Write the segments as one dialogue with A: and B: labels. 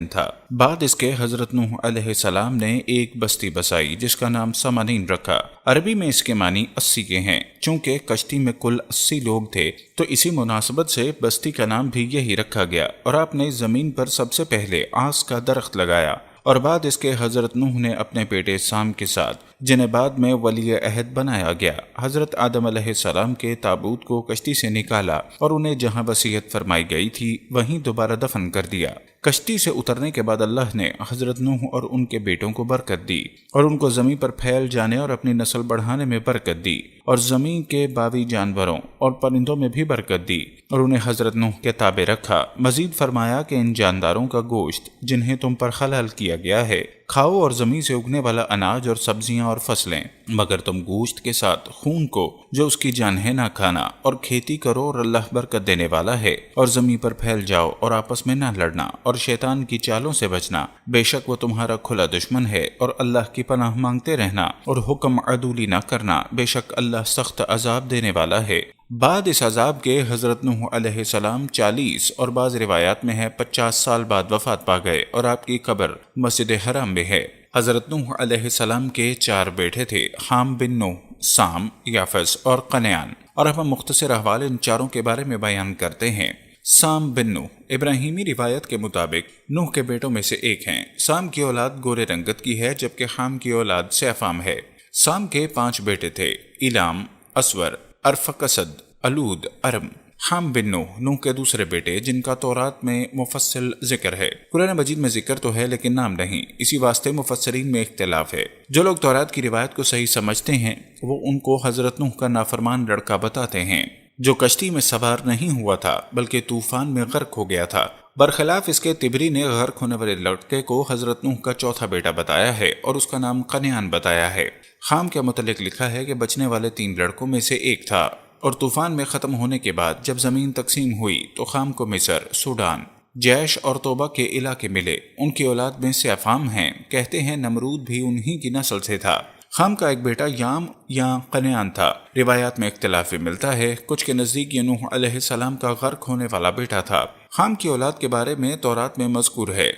A: تھا۔ بعد اس کے حضرت نوح علیہ السلام نے ایک بستی بسائی جس کا نام سمانین رکھا۔ عربی میں اس کے معنی 80 کے ہیں۔ چونکہ کشتی میں کل 80 لوگ تھے تو اسی مناسبت سے بستی کا نام بھی یہی رکھا گیا، اور آپ نے زمین پر سب سے پہلے آس کا درخت لگایا۔ اور بعد اس کے حضرت نوح نے اپنے بیٹے سام کے ساتھ، جنہیں بعد میں ولی عہد بنایا گیا، حضرت آدم علیہ السلام کے تابوت کو کشتی سے نکالا اور انہیں جہاں وصیت فرمائی گئی تھی وہیں دوبارہ دفن کر دیا۔ کشتی سے اترنے کے بعد اللہ نے حضرت نوح اور ان کے بیٹوں کو برکت دی اور ان کو زمین پر پھیل جانے اور اپنی نسل بڑھانے میں برکت دی، اور زمین کے باوی جانوروں اور پرندوں میں بھی برکت دی، اور انہیں حضرت نوح کے تابع رکھا۔ مزید فرمایا کہ ان جانداروں کا گوشت جنہیں تم پر حلال کیا گیا ہے کھاؤ، اور زمین سے اگنے والا اناج اور سبزیاں اور فصلیں، مگر تم گوشت کے ساتھ خون کو جو اس کی جان ہے نہ کھانا، اور کھیتی کرو اور اللہ برکت دینے والا ہے، اور زمین پر پھیل جاؤ اور آپس میں نہ لڑنا اور شیطان کی چالوں سے بچنا، بے شک وہ تمہارا کھلا دشمن ہے، اور اللہ کی پناہ مانگتے رہنا اور حکم عدولی نہ کرنا، بے شک اللہ سخت عذاب دینے والا ہے۔ بعد اس عذاب کے حضرت نوح علیہ السلام 40 اور بعض روایات میں ہے 50 سال بعد وفات پا گئے، اور آپ کی قبر مسجد حرام میں ہے۔ حضرت نوح علیہ السلام کے 4 بیٹے تھے، حام بن نوح، سام، یافس اور قنعان، اور اب ہم مختصر احوال ان چاروں کے بارے میں بیان کرتے ہیں۔ سام بن نوح ابراہیمی روایت کے مطابق نوح کے بیٹوں میں سے ایک ہیں۔ سام کی اولاد گورے رنگت کی ہے، جبکہ حام کی اولاد سیفام ہے۔ سام کے 5 بیٹے تھے، ایلام، اسور، ارفقسد، الود، ارم۔ حام بن نوح کے دوسرے بیٹے جن کا تورات میں مفصل ذکر ہے۔ قرآن مجید میں ذکر تو ہے لیکن نام نہیں، اسی واسطے مفسرین میں اختلاف ہے۔ جو لوگ تورات کی روایت کو صحیح سمجھتے ہیں وہ ان کو حضرت نوح کا نافرمان لڑکا بتاتے ہیں، جو کشتی میں سوار نہیں ہوا تھا بلکہ طوفان میں غرق ہو گیا تھا۔ برخلاف اس کے طبری نے غرق ہونے والے لڑکے کو حضرت نوح کا چوتھا بیٹا بتایا ہے اور اس کا نام قنعان بتایا ہے۔ حام کے متعلق لکھا ہے کہ بچنے والے 3 لڑکوں میں سے ایک تھا، اور طوفان میں ختم ہونے کے بعد جب زمین تقسیم ہوئی تو خام کو مصر، سوڈان، جیش اور توبہ کے علاقے ملے۔ ان کی اولاد میں سیفام ہیں، کہتے ہیں نمرود بھی انہی کی نسل سے تھا۔ خام کا ایک بیٹا یام یا قنعان تھا، روایات میں اختلاف بھی ملتا ہے، کچھ کے نزدیک یہ نوح علیہ السلام کا غرق ہونے والا بیٹا تھا۔ خام کی اولاد کے بارے میں تورات میں مذکور ہے،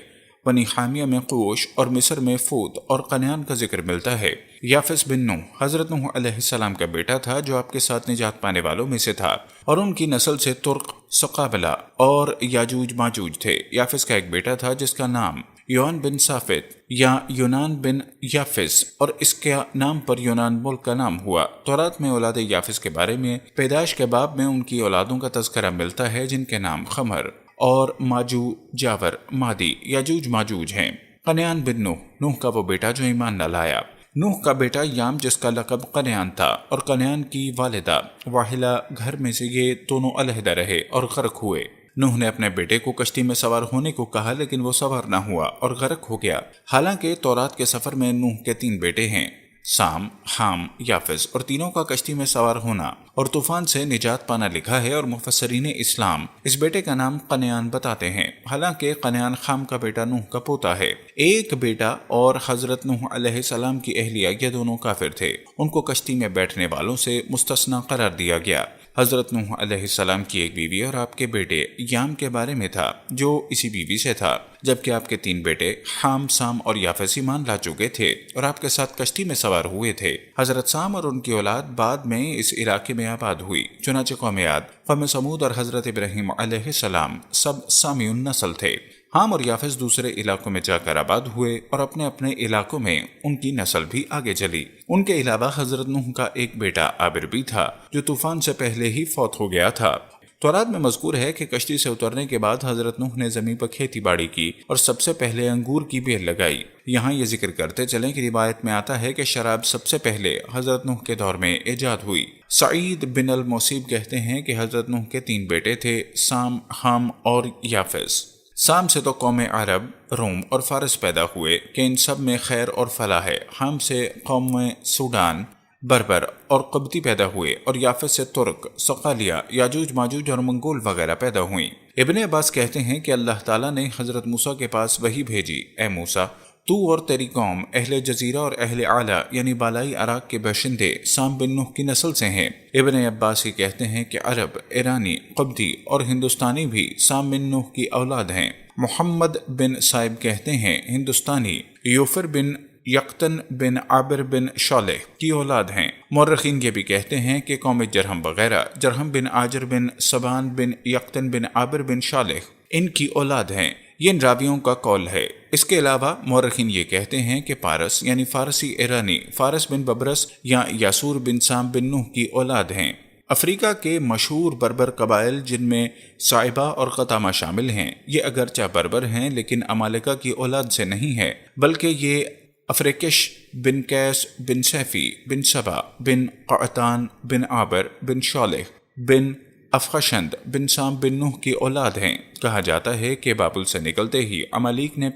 A: بنی حامیہ میں قوش اور مصر میں فوت اور قنعان کا ذکر ملتا ہے۔ یافس بن نوح حضرت نوح علیہ السلام کا بیٹا تھا جو آپ کے ساتھ نجات پانے والوں میں سے تھا، اور ان کی نسل سے ترک، سقابلہ اور یاجوج ماجوج تھے۔ یافس کا ایک بیٹا تھا جس کا نام یوان بن صافت یا یونان بن یافس، اور اس کے نام پر یونان ملک کا نام ہوا۔ تورات میں اولاد یافس کے بارے میں پیدائش کے باب میں ان کی اولادوں کا تذکرہ ملتا ہے جن کے نام خمر اور ماجو، جاور، مادی، یاجوج ماجوج ہیں۔ قنعان بن نوح کا وہ بیٹا جو ایمان نہ لایا۔ نوح کا بیٹا یام جس کا لقب قنعان تھا، اور قنعان کی والدہ واحلہ، گھر میں سے یہ دونوں علیحدہ رہے اور غرق ہوئے۔ نوح نے اپنے بیٹے کو کشتی میں سوار ہونے کو کہا لیکن وہ سوار نہ ہوا اور غرق ہو گیا۔ حالانکہ تورات کے سفر میں نوح کے 3 بیٹے ہیں، سام، حام، یافس، اور تینوں کا کشتی میں سوار ہونا اور طوفان سے نجات پانا لکھا ہے، اور مفسرین اسلام اس بیٹے کا نام قنعان بتاتے ہیں، حالانکہ قنعان خام کا بیٹا نوح کا پوتا ہے۔ ایک بیٹا اور حضرت نوح علیہ السلام کی اہلیہ یہ دونوں کافر تھے، ان کو کشتی میں بیٹھنے والوں سے مستثنی قرار دیا گیا۔ حضرت نوح علیہ السلام کی ایک بیوی اور آپ کے بیٹے یام کے بارے میں تھا جو اسی بیوی سے تھا، جبکہ آپ کے 3 بیٹے حام، سام اور یافس ایمان لا چکے تھے اور آپ کے ساتھ کشتی میں سوار ہوئے تھے۔ حضرت سام اور ان کی اولاد بعد میں اس علاقے میں آباد ہوئی، چنانچہ قوم عاد، قوم سمود اور حضرت ابراہیم علیہ السلام سب سامی نسل تھے۔ حام اور یافس دوسرے علاقوں میں جا کر آباد ہوئے اور اپنے اپنے علاقوں میں ان کی نسل بھی آگے چلی۔ ان کے علاوہ حضرت نوح کا ایک بیٹا عابر بھی تھا جو طوفان سے پہلے ہی فوت ہو گیا تھا۔ تورات میں مذکور ہے کہ کشتی سے اترنے کے بعد حضرت نوح نے زمین پر کھیتی باڑی کی اور سب سے پہلے انگور کی بیل لگائی۔ یہاں یہ ذکر کرتے چلیں کہ روایت میں آتا ہے کہ شراب سب سے پہلے حضرت نوح کے دور میں ایجاد ہوئی۔ سعید بن الموسیب کہتے ہیں کہ حضرت نوح کے 3 بیٹے تھے، سام، حام اور یافس۔ سام سے تو قوم عرب، روم اور فارس پیدا ہوئے کہ ان سب میں خیر اور فلاح ہے۔ حام سے قوم سوڈان، بربر اور قبطی پیدا ہوئے، اور یافس سے ترک، صقالیہ، یاجوج ماجوج اور منگول وغیرہ پیدا ہوئیں۔ ابن عباس کہتے ہیں کہ اللہ تعالیٰ نے حضرت موسیٰ کے پاس وحی بھیجی، اے موسیٰ تو اور تیری قوم اہل جزیرہ اور اہل اعلیٰ یعنی بالائی عراق کے باشندے سام بن نوح کی نسل سے ہیں۔ ابن عباس ہی کہتے ہیں کہ عرب، ایرانی، قبطی اور ہندوستانی بھی سام بن نوح کی اولاد ہیں۔ محمد بن صائب کہتے ہیں ہندوستانی یوفر بن یقتن بن عابر بن شالح کی اولاد ہیں۔ مورخین یہ بھی کہتے ہیں کہ قوم جرہم وغیرہ جرہم بن عاجر بن سبان بن یقتن بن عابر بن شالح ان کی اولاد ہیں۔ یہ ان راویوں کا قول ہے۔ اس کے علاوہ مورخین یہ کہتے ہیں کہ پارس یعنی فارسی ایرانی فارس بن ببرس یا یاسور بن سام بن نوح کی اولاد ہیں۔ افریقہ کے مشہور بربر قبائل جن میں صائبہ اور قطامہ شامل ہیں، یہ اگرچہ بربر ہیں لیکن امالکہ کی اولاد سے نہیں ہے، بلکہ یہ افریکش بن قیس بن سیفی بن سبا بن قعطان بن عابر بن شالح بن افخشند بن سام بن نوح کی اولاد ہیں۔ کہا جاتا ہے کہ بابل سے نکلتے ہی امالیک نے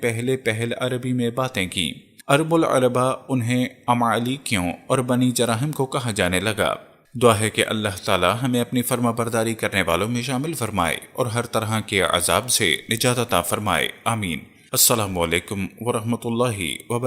A: پہل عربی میں باتیں کی۔ عرب العربا انہیں امالیکیوں اور بنی جراحم کو کہا جانے لگا۔ دعا ہے کہ اللہ تعالی ہمیں اپنی فرما برداری کرنے والوں میں شامل فرمائے اور ہر طرح کے عذاب سے نجات عطا فرمائے، آمین۔ السلام علیکم ورحمۃ اللہ وبرکاتہ۔